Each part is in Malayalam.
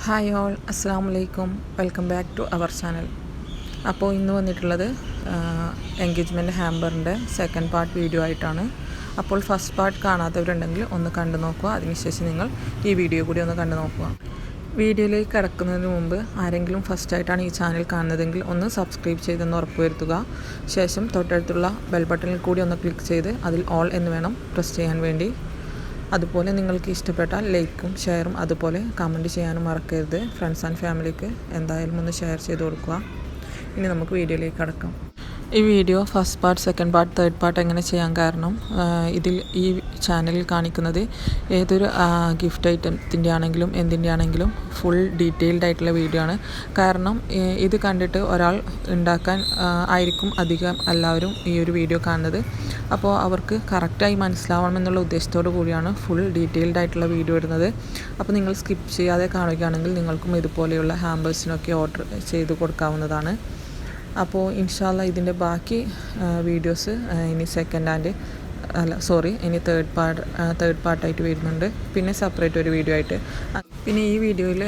ഹായ് ഓൾ, അസ്സാം വലൈക്കും. Welcome back to our channel. അപ്പോൾ ഇന്ന് വന്നിട്ടുള്ളത് എൻഗേജ്മെൻറ്റ് ഹാമ്പറിൻ്റെ സെക്കൻഡ് പാർട്ട് വീഡിയോ ആയിട്ടാണ്. അപ്പോൾ ഫസ്റ്റ് പാർട്ട് കാണാത്തവരുണ്ടെങ്കിൽ ഒന്ന് കണ്ടു നോക്കുക. അതിനുശേഷം നിങ്ങൾ ഈ വീഡിയോ കൂടി ഒന്ന് കണ്ടു നോക്കുക. വീഡിയോയിലേക്ക് കടക്കുന്നതിന് മുമ്പ് ആരെങ്കിലും ഫസ്റ്റായിട്ടാണ് ഈ ചാനൽ കാണുന്നതെങ്കിൽ ഒന്ന് സബ്സ്ക്രൈബ് ചെയ്തെന്ന് ഉറപ്പുവരുത്തുക. ശേഷം തൊട്ടടുത്തുള്ള ബെൽ ബട്ടണിൽ കൂടി ഒന്ന് ക്ലിക്ക് ചെയ്ത് അതിൽ ഓൾ എന്ന് വേണം പ്രസ് ചെയ്യാൻ വേണ്ടി. അതുപോലെ നിങ്ങൾക്ക് ഇഷ്ടപ്പെട്ടാൽ ലൈക്കും ഷെയറും അതുപോലെ കമൻറ്റ് ചെയ്യാനും മറക്കരുത്. ഫ്രണ്ട്സ് ആൻഡ് ഫാമിലിക്ക് എന്തായാലും ഒന്ന് ഷെയർ ചെയ്ത് കൊടുക്കുക. ഇനി നമുക്ക് വീഡിയോയിലേക്ക് കടക്കാം. ഈ video first part, second part, third part എങ്ങനെ ചെയ്യാൻ കാരണം ഇതിൽ ഈ ചാനലിൽ കാണിക്കുന്നത് ഏതൊരു ഗിഫ്റ്റ് ഐറ്റത്തിൻ്റെ ആണെങ്കിലും എന്തിൻ്റെ ആണെങ്കിലും ഫുൾ ഡീറ്റെയിൽഡ് ആയിട്ടുള്ള വീഡിയോ ആണ്. കാരണം ഇത് കണ്ടിട്ട് ഒരാൾ ഉണ്ടാക്കാൻ ആയിരിക്കും അധികം എല്ലാവരും ഈ ഒരു വീഡിയോ കാണുന്നത്. അപ്പോൾ അവർക്ക് കറക്റ്റായി മനസ്സിലാവണമെന്നുള്ള ഉദ്ദേശത്തോടു കൂടിയാണ് ഫുൾ ഡീറ്റെയിൽഡ് ആയിട്ടുള്ള വീഡിയോ ഇടുന്നത്. അപ്പോൾ നിങ്ങൾ സ്കിപ്പ് ചെയ്യാതെ കാണുകയാണെങ്കിൽ നിങ്ങൾക്കും ഇതുപോലെയുള്ള ഹാമ്പേഴ്സിനൊക്കെ ഓർഡർ ചെയ്ത് കൊടുക്കാവുന്നതാണ്. അപ്പോൾ ഇൻഷാല്ല ഇതിൻ്റെ ബാക്കി വീഡിയോസ് ഇനി ഇനി തേർഡ് പാർട്ടായിട്ട് വരുന്നുണ്ട്. പിന്നെ സെപ്പറേറ്റ് ഒരു വീഡിയോ ആയിട്ട്. പിന്നെ ഈ വീഡിയോയിൽ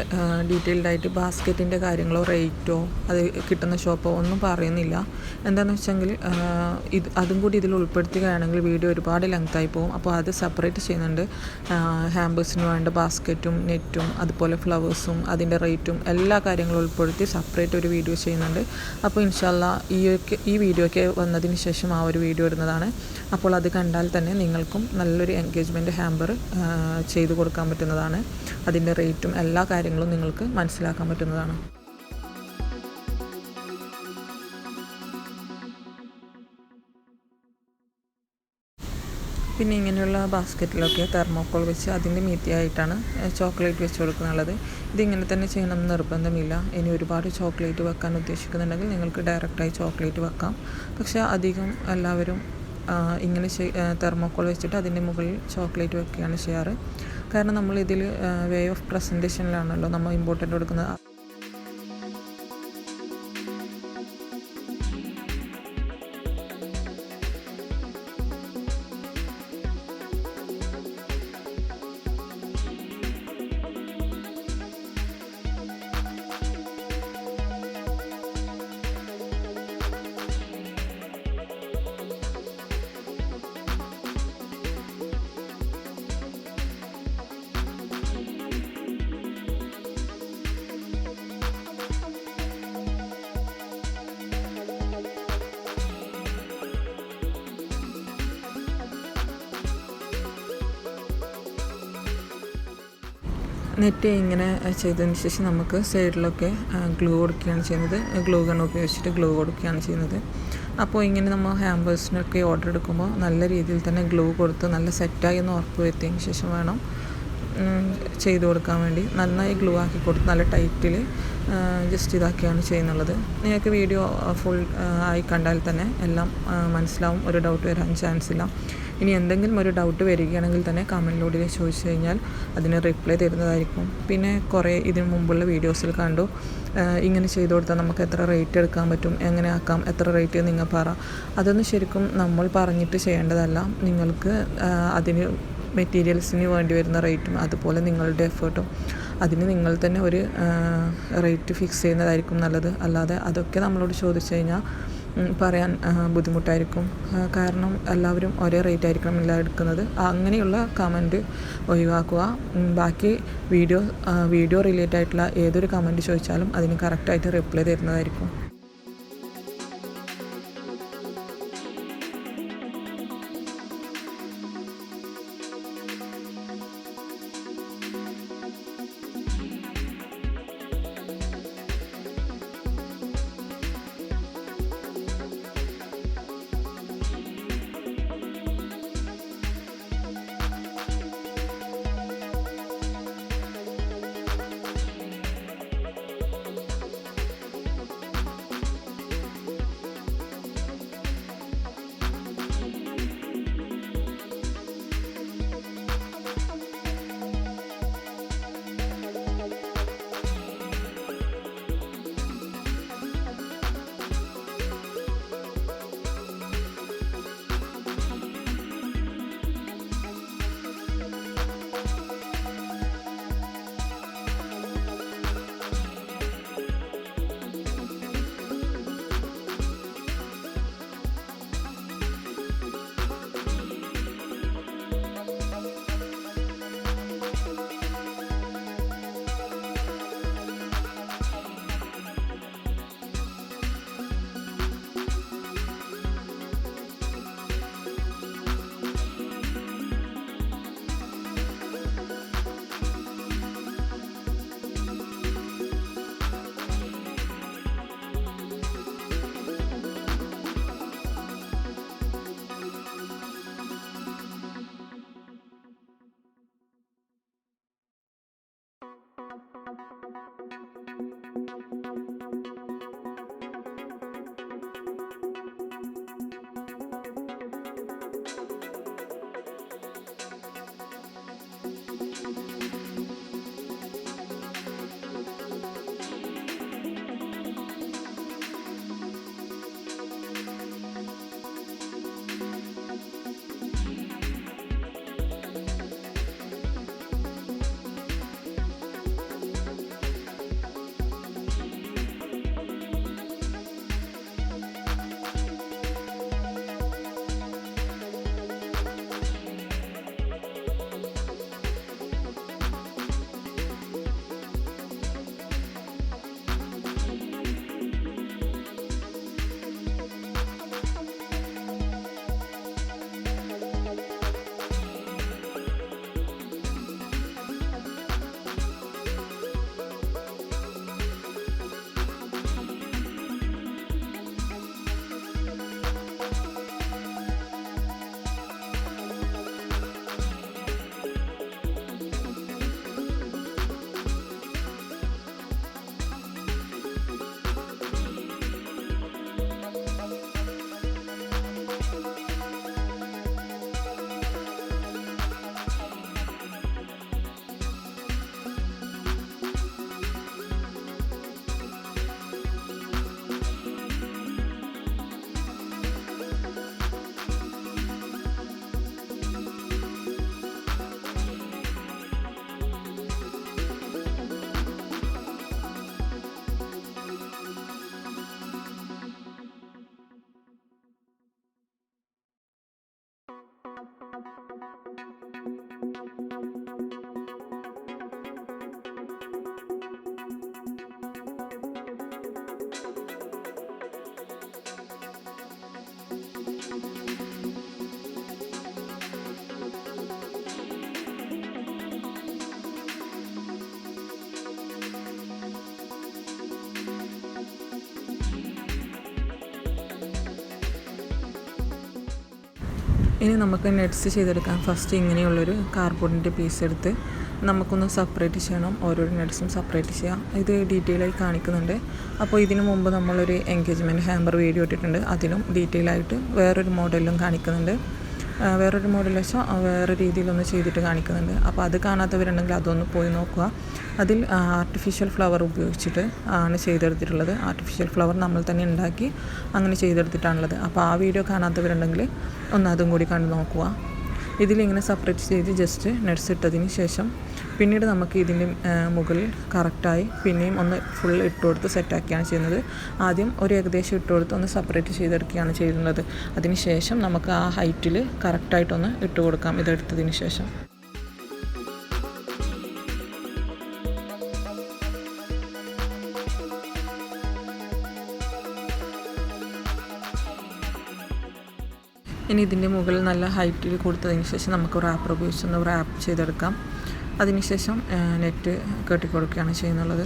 ഡീറ്റെയിൽഡ് ആയിട്ട് ബാസ്ക്കറ്റിൻ്റെ കാര്യങ്ങളോ റേറ്റോ അത് കിട്ടുന്ന ഷോപ്പോ ഒന്നും പറയുന്നില്ല. എന്താണെന്ന് വെച്ചെങ്കിൽ അതും കൂടി ഇതിൽ ഉൾപ്പെടുത്തുകയാണെങ്കിൽ വീഡിയോ ഒരുപാട് ലെങ്തായി പോകും. അപ്പോൾ അത് സെപ്പറേറ്റ് ചെയ്യുന്നുണ്ട്. ഹാമ്പേഴ്സിന് വേണ്ട ബാസ്ക്കറ്റും നെറ്റും അതുപോലെ ഫ്ലവേഴ്സും അതിൻ്റെ റേറ്റും എല്ലാ കാര്യങ്ങളും ഉൾപ്പെടുത്തി സെപ്പറേറ്റ് ഒരു വീഡിയോ ചെയ്യുന്നുണ്ട്. അപ്പോൾ ഇൻഷാല്ല ഈ വീഡിയോയ്ക്ക് വന്നതിന് ശേഷം ആ ഒരു വീഡിയോ ഇടുന്നതാണ്. അപ്പോൾ അത് കണ്ടാൽ തന്നെ നിങ്ങൾക്കും നല്ലൊരു എൻഗേജ്മെൻറ്റ് ഹാമ്പർ ചെയ്തു കൊടുക്കാൻ പറ്റുന്നതാണ്. അതിൻ്റെ റേറ്റും എല്ലാ കാര്യങ്ങളും നിങ്ങൾക്ക് മനസ്സിലാക്കാൻ പറ്റുന്നതാണ്. പിന്നെ ഇങ്ങനെയുള്ള ബാസ്ക്കറ്റിലൊക്കെ തെർമോക്കോൾ വെച്ച് അതിൻ്റെ മീതിയായിട്ടാണ് ചോക്ലേറ്റ് വെച്ച് കൊടുക്കുന്നുള്ളത്. ഇതിങ്ങനെ തന്നെ ചെയ്യണമെന്ന് നിർബന്ധമില്ല. ഇനി ഒരുപാട് ചോക്ലേറ്റ് വെക്കാൻ ഉദ്ദേശിക്കുന്നുണ്ടെങ്കിൽ നിങ്ങൾക്ക് ഡയറക്റ്റായി ചോക്ലേറ്റ് വെക്കാം. പക്ഷേ അധികം എല്ലാവരും ഇങ്ങനെ തെർമോക്കോൾ വെച്ചിട്ട് അതിൻ്റെ മുകളിൽ ചോക്ലേറ്റ് വെക്കുകയാണ് ചെയ്യാറ്. കാരണം നമ്മളിതിൽ വേ ഓഫ് പ്രസൻറ്റേഷനിലാണല്ലോ നമ്മൾ ഇമ്പോർട്ടൻ്റ് കൊടുക്കുന്നത്. നെറ്റ് ഇങ്ങനെ ചെയ്തതിന് ശേഷം നമുക്ക് സൈഡിലൊക്കെ ഗ്ലൂ കൊടുക്കുകയാണ് ചെയ്യുന്നത്. ഗ്ലൂ ഗൺ ഉപയോഗിച്ചിട്ട് ഗ്ലൂ കൊടുക്കുകയാണ് ചെയ്യുന്നത്. അപ്പോൾ ഇങ്ങനെ നമ്മൾ ഹാമ്പേഴ്സിനൊക്കെ ഓർഡർ എടുക്കുമ്പോൾ നല്ല രീതിയിൽ തന്നെ ഗ്ലൂ കൊടുത്ത് നല്ല സെറ്റായി എന്ന് ഉറപ്പ് വരുത്തിയതിന് ശേഷം വേണം ചെയ്ത് കൊടുക്കാൻ വേണ്ടി. നന്നായി ഗ്ലൂ ആക്കി കൊടുത്ത് നല്ല ടൈറ്റിൽ ജസ്റ്റ് ഇതാക്കിയാണ് ചെയ്യുന്നുള്ളത്. നിങ്ങൾക്ക് വീഡിയോ ഫുൾ ആയി കണ്ടാൽ തന്നെ എല്ലാം മനസ്സിലാവും. ഒരു ഡൗട്ട് വരാൻ ചാൻസ് ഇല്ല. ഇനി എന്തെങ്കിലും ഒരു ഡൗട്ട് വരികയാണെങ്കിൽ തന്നെ കമൻറ്റിലൂടെ ചോദിച്ചു കഴിഞ്ഞാൽ അതിന് റിപ്ലൈ തരുന്നതായിരിക്കും. പിന്നെ കുറേ ഇതിന് മുമ്പുള്ള വീഡിയോസിൽ കണ്ടു ഇങ്ങനെ ചെയ്തു കൊടുത്താൽ നമുക്ക് എത്ര റേറ്റ് എടുക്കാൻ പറ്റും, എങ്ങനെ ആക്കാം, എത്ര റേറ്റ് നിങ്ങൾ പറ. അതൊന്നും ശരിക്കും നമ്മൾ പറഞ്ഞിട്ട് ചെയ്യേണ്ടതല്ല. നിങ്ങൾക്ക് അതിന് മെറ്റീരിയൽസിന് വേണ്ടി വരുന്ന റേറ്റും അതുപോലെ നിങ്ങളുടെ എഫേർട്ടും അതിന് നിങ്ങൾ തന്നെ ഒരു റേറ്റ് ഫിക്സ് ചെയ്യുന്നതായിരിക്കും നല്ലത്. അല്ലാതെ അതൊക്കെ നമ്മളോട് ചോദിച്ചു കഴിഞ്ഞാൽ പറയാൻ ബുദ്ധിമുട്ടായിരിക്കും. കാരണം എല്ലാവരും ഒരേ റേറ്റ് ആയിരിക്കണം ഇല്ല എടുക്കുന്നത്. അങ്ങനെയുള്ള കമൻറ്റ് ഒഴിവാക്കുക. ബാക്കി വീഡിയോ റിലേറ്റഡ് ആയിട്ടുള്ള ഏതൊരു കമൻറ്റ് ചോദിച്ചാലും അതിന് കറക്റ്റായിട്ട് റിപ്ലൈ തരുന്നതായിരിക്കും. ഇനി നമുക്ക് നെറ്റ്സ് ചെയ്തെടുക്കാം. ഫസ്റ്റ് ഇങ്ങനെയുള്ളൊരു കാർഡ്ബോർഡിൻ്റെ പീസ് എടുത്ത് നമുക്കൊന്ന് സെപ്പറേറ്റ് ചെയ്യണം. ഓരോരോ നെറ്റ്സും സെപ്പറേറ്റ് ചെയ്യാം. ഇത് ഡീറ്റെയിൽ ആയി കാണിക്കുന്നുണ്ട്. അപ്പോൾ ഇതിനു മുമ്പ് നമ്മളൊരു എൻഗേജ്മെൻറ്റ് ഹാമ്പർ വീഡിയോ ഇട്ടിട്ടുണ്ട്. അതിലും ഡീറ്റെയിൽ ആയിട്ട് വേറൊരു മോഡലിലും കാണിക്കുന്നുണ്ട്. വേറൊരു മോഡൽ വെച്ചാൽ വേറെ രീതിയിലൊന്ന് ചെയ്തിട്ട് കാണിക്കുന്നുണ്ട്. അപ്പോൾ അത് കാണാത്തവരുണ്ടെങ്കിൽ അതൊന്ന് പോയി നോക്കുക. അതിൽ ആർട്ടിഫിഷ്യൽ ഫ്ലവർ ഉപയോഗിച്ചിട്ട് ആണ് ചെയ്തെടുത്തിട്ടുള്ളത്. ആർട്ടിഫിഷ്യൽ ഫ്ലവർ നമ്മൾ തന്നെ ഉണ്ടാക്കി അങ്ങനെ ചെയ്തെടുത്തിട്ടാണുള്ളത്. അപ്പോൾ ആ വീഡിയോ കാണാത്തവരുണ്ടെങ്കിൽ ഒന്ന് അതും കൂടി കണ്ടു നോക്കുക. ഇതിലിങ്ങനെ സെപ്പറേറ്റ് ചെയ്ത് ജസ്റ്റ് നെറ്റ്സ് ഇട്ടതിന് ശേഷം പിന്നീട് നമുക്ക് ഇതിൻ്റെ മുകളിൽ കറക്റ്റായി പിന്നെയും ഒന്ന് ഫുൾ ഇട്ട് കൊടുത്ത് സെറ്റാക്കിയാണ് ചെയ്യുന്നത്. ആദ്യം ഒരു ഏകദേശം ഇട്ട് കൊടുത്ത് ഒന്ന് സെപ്പറേറ്റ് ചെയ്തെടുക്കുകയാണ് ചെയ്യുന്നത്. അതിന് ശേഷം നമുക്ക് ആ ഹൈറ്റിൽ കറക്റ്റായിട്ടൊന്ന് ഇട്ട് കൊടുക്കാം ഇതെടുത്തതിന് ശേഷം. ഇനി ഇതിൻ്റെ മുകളിൽ നല്ല ഹൈറ്റിൽ കൊടുത്തതിന് ശേഷം നമുക്ക് റാപ്പർ ഉപയോഗിച്ചൊന്ന് റാപ്പ് ചെയ്തെടുക്കാം. അതിനുശേഷം നെറ്റ് കെട്ടിക്കൊടുക്കുകയാണ് ചെയ്യുന്നുള്ളത്.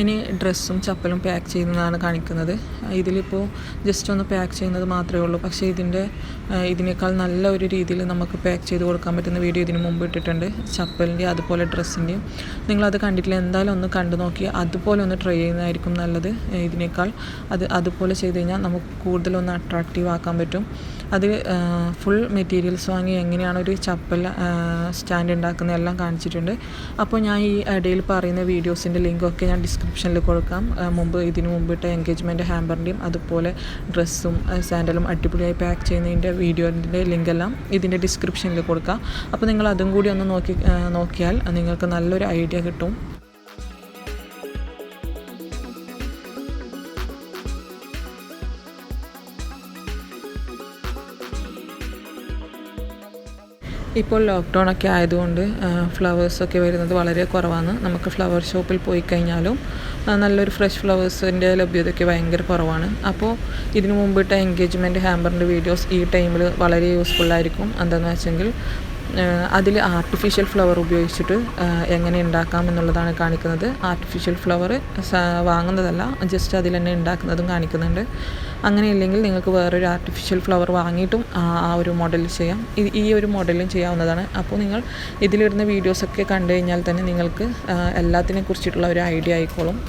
ഇനി ഡ്രസ്സും ചപ്പലും പാക്ക് ചെയ്യുന്നതാണ് കാണിക്കുന്നത്. ഇതിലിപ്പോൾ ജസ്റ്റ് ഒന്ന് പാക്ക് ചെയ്യുന്നത് മാത്രമേ ഉള്ളൂ. പക്ഷേ ഇതിനേക്കാൾ നല്ല ഒരു രീതിയിൽ നമുക്ക് പാക്ക് ചെയ്ത് കൊടുക്കാൻ പറ്റുന്ന വീഡിയോ ഇതിന് മുമ്പ് ഇട്ടിട്ടുണ്ട്. ചപ്പലിൻ്റെയും അതുപോലെ ഡ്രസ്സിൻ്റെയും. നിങ്ങളത് കണ്ടിട്ടില്ല, എന്തായാലും ഒന്ന് കണ്ടു നോക്കി അതുപോലെ ഒന്ന് ട്രൈ ചെയ്യുന്നതായിരിക്കും നല്ലത്. ഇതിനേക്കാൾ അതുപോലെ ചെയ്ത് കഴിഞ്ഞാൽ നമുക്ക് കൂടുതലൊന്ന് അട്രാക്റ്റീവ് ആക്കാൻ പറ്റും. അത് ഫുൾ മെറ്റീരിയൽസ് വാങ്ങി എങ്ങനെയാണ് ഒരു ചപ്പൽ സ്റ്റാൻഡ് ഉണ്ടാക്കുന്നത് എല്ലാം കാണിച്ചിട്ടുണ്ട്. അപ്പോൾ ഞാൻ ഈ ഇടയിൽ പറയുന്ന വീഡിയോസിൻ്റെ ലിങ്കൊക്കെ ഞാൻ ഡിസ്ക്രിപ്ഷനിൽ കൊടുക്കാം. ഇതിനു മുമ്പിട്ട എൻഗേജ്മെൻറ്റ് ഹാമ്പറിൻ്റെയും അതുപോലെ ഡ്രസ്സും സാൻഡലും അടിപൊളിയായി പാക്ക് ചെയ്യുന്നതിൻ്റെ വീഡിയോൻ്റെ ലിങ്കെല്ലാം ഇതിൻ്റെ ഡിസ്ക്രിപ്ഷനിൽ കൊടുക്കാം. അപ്പോൾ നിങ്ങൾ അതും കൂടി ഒന്ന് നോക്കിയാൽ നിങ്ങൾക്ക് നല്ലൊരു ഐഡിയ കിട്ടും. ഇപ്പോൾ ലോക്ക്ഡൗൺ ഒക്കെ ആയതുകൊണ്ട് ഫ്ലവേഴ്സൊക്കെ വരുന്നത് വളരെ കുറവാണ്. നമുക്ക് ഫ്ലവർ ഷോപ്പിൽ പോയി കഴിഞ്ഞാലും നല്ലൊരു ഫ്രഷ് ഫ്ലവേഴ്സിൻ്റെ ലഭ്യതയൊക്കെ ഭയങ്കര കുറവാണ്. അപ്പോൾ ഇതിനു മുമ്പിട്ട എൻഗേജ്മെൻറ്റ് ഹാമ്പറിൻ്റെ വീഡിയോസ് ഈ ടൈമിൽ വളരെ യൂസ്ഫുള്ളായിരിക്കും. എന്താണെന്ന് വെച്ചെങ്കിൽ അതിൽ ആർട്ടിഫിഷ്യൽ ഫ്ലവർ ഉപയോഗിച്ചിട്ട് എങ്ങനെ ഉണ്ടാക്കാം എന്നുള്ളതാണ് കാണിക്കുന്നത്. ആർട്ടിഫിഷ്യൽ ഫ്ലവർ വാങ്ങുന്നതല്ല, ജസ്റ്റ് അതിൽ തന്നെ ഉണ്ടാക്കുന്നതും കാണിക്കുന്നുണ്ട്. അങ്ങനെയില്ലെങ്കിൽ നിങ്ങൾക്ക് വേറൊരു ആർട്ടിഫിഷ്യൽ ഫ്ലവർ വാങ്ങിയിട്ടും ആ ഒരു മോഡലിൽ ചെയ്യാം. ഈ ഒരു മോഡലും ചെയ്യാവുന്നതാണ്. അപ്പോൾ നിങ്ങൾ ഇതിലിടുന്ന വീഡിയോസൊക്കെ കണ്ടു കഴിഞ്ഞാൽ തന്നെ നിങ്ങൾക്ക് എല്ലാത്തിനെ കുറിച്ചിട്ടുള്ള ഒരു ഐഡിയ ആയിക്കോളും.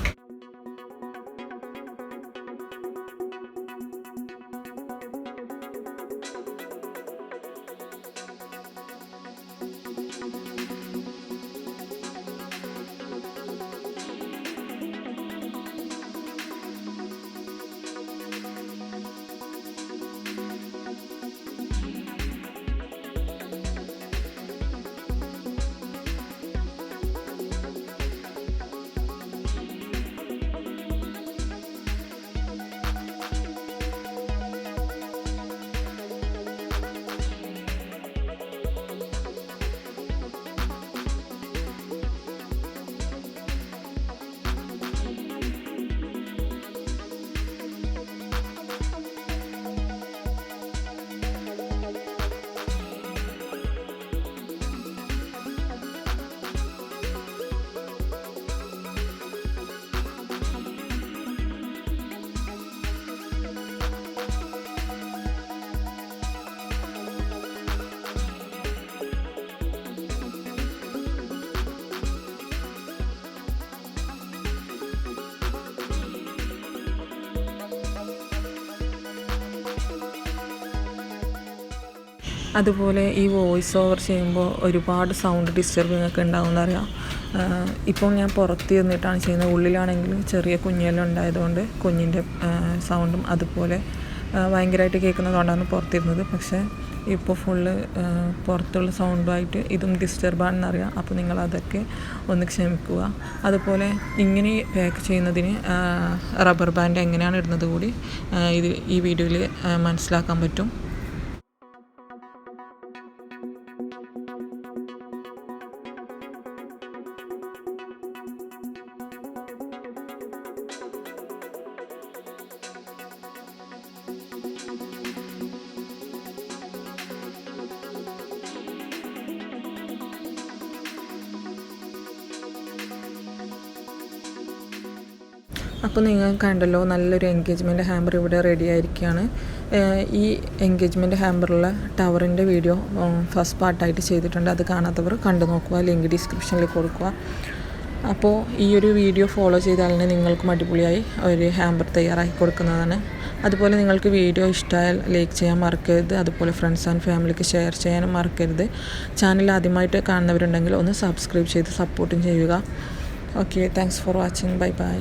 അതുപോലെ ഈ വോയിസ് ഓവർ ചെയ്യുമ്പോൾ ഒരുപാട് സൗണ്ട് ഡിസ്റ്റർബിംഗ് ഒക്കെ ഉണ്ടാകുമെന്നറിയാം. ഇപ്പോൾ ഞാൻ പുറത്ത് ഇരുന്നിട്ടാണ് ചെയ്യുന്നത്. ഉള്ളിലാണെങ്കിൽ ചെറിയ കുഞ്ഞെല്ലാം ഉണ്ടായതുകൊണ്ട് കുഞ്ഞിൻ്റെ സൗണ്ടും അതുപോലെ ഭയങ്കരമായിട്ട് കേൾക്കുന്നതുകൊണ്ടാണ് പുറത്തിരുന്നത്. പക്ഷേ ഇപ്പോൾ ഫുള്ള് പുറത്തുള്ള സൗണ്ടുമായിട്ട് ഇതും ഡിസ്റ്റർബാണെന്നറിയാം. അപ്പോൾ നിങ്ങളതൊക്കെ ഒന്ന് ക്ഷമിക്കുക. അതുപോലെ ഇങ്ങനെ പാക്ക് ചെയ്യുന്നതിന് റബ്ബർ ബാൻഡ് എങ്ങനെയാണ് ഇടുന്നത് കൂടി ഈ വീഡിയോയിൽ മനസ്സിലാക്കാൻ പറ്റും. അപ്പോൾ നിങ്ങൾ കണ്ടല്ലോ, നല്ലൊരു എൻഗേജ്മെൻറ്റ് ഹാമ്പർ ഇവിടെ റെഡി ആയിരിക്കുകയാണ്. ഈ എൻഗേജ്മെൻറ്റ് ഹാമ്പറുള്ള ടവറിൻ്റെ വീഡിയോ ഫസ്റ്റ് പാർട്ടായിട്ട് ചെയ്തിട്ടുണ്ട്. അത് കാണാത്തവർ കണ്ടു നോക്കുക, ലിങ്ക് ഡിസ്ക്രിപ്ഷനിൽ കൊടുക്കുക. അപ്പോൾ ഈ ഒരു വീഡിയോ ഫോളോ ചെയ്താൽ നിങ്ങൾക്കും അടിപൊളിയായി ഒരു ഹാമ്പർ തയ്യാറാക്കി കൊടുക്കുന്നതാണ്. അതുപോലെ നിങ്ങൾക്ക് വീഡിയോ ഇഷ്ടമായാൽ ലൈക്ക് ചെയ്യാൻ മറക്കരുത്. അതുപോലെ ഫ്രണ്ട്സ് ആൻഡ് ഫാമിലിക്ക് ഷെയർ ചെയ്യാനും മറക്കരുത്. ചാനൽ ആദ്യമായിട്ട് കാണുന്നവരുണ്ടെങ്കിൽ ഒന്ന് സബ്സ്ക്രൈബ് ചെയ്ത് സപ്പോർട്ടും ചെയ്യുക. Okay, thanks for watching. Bye bye.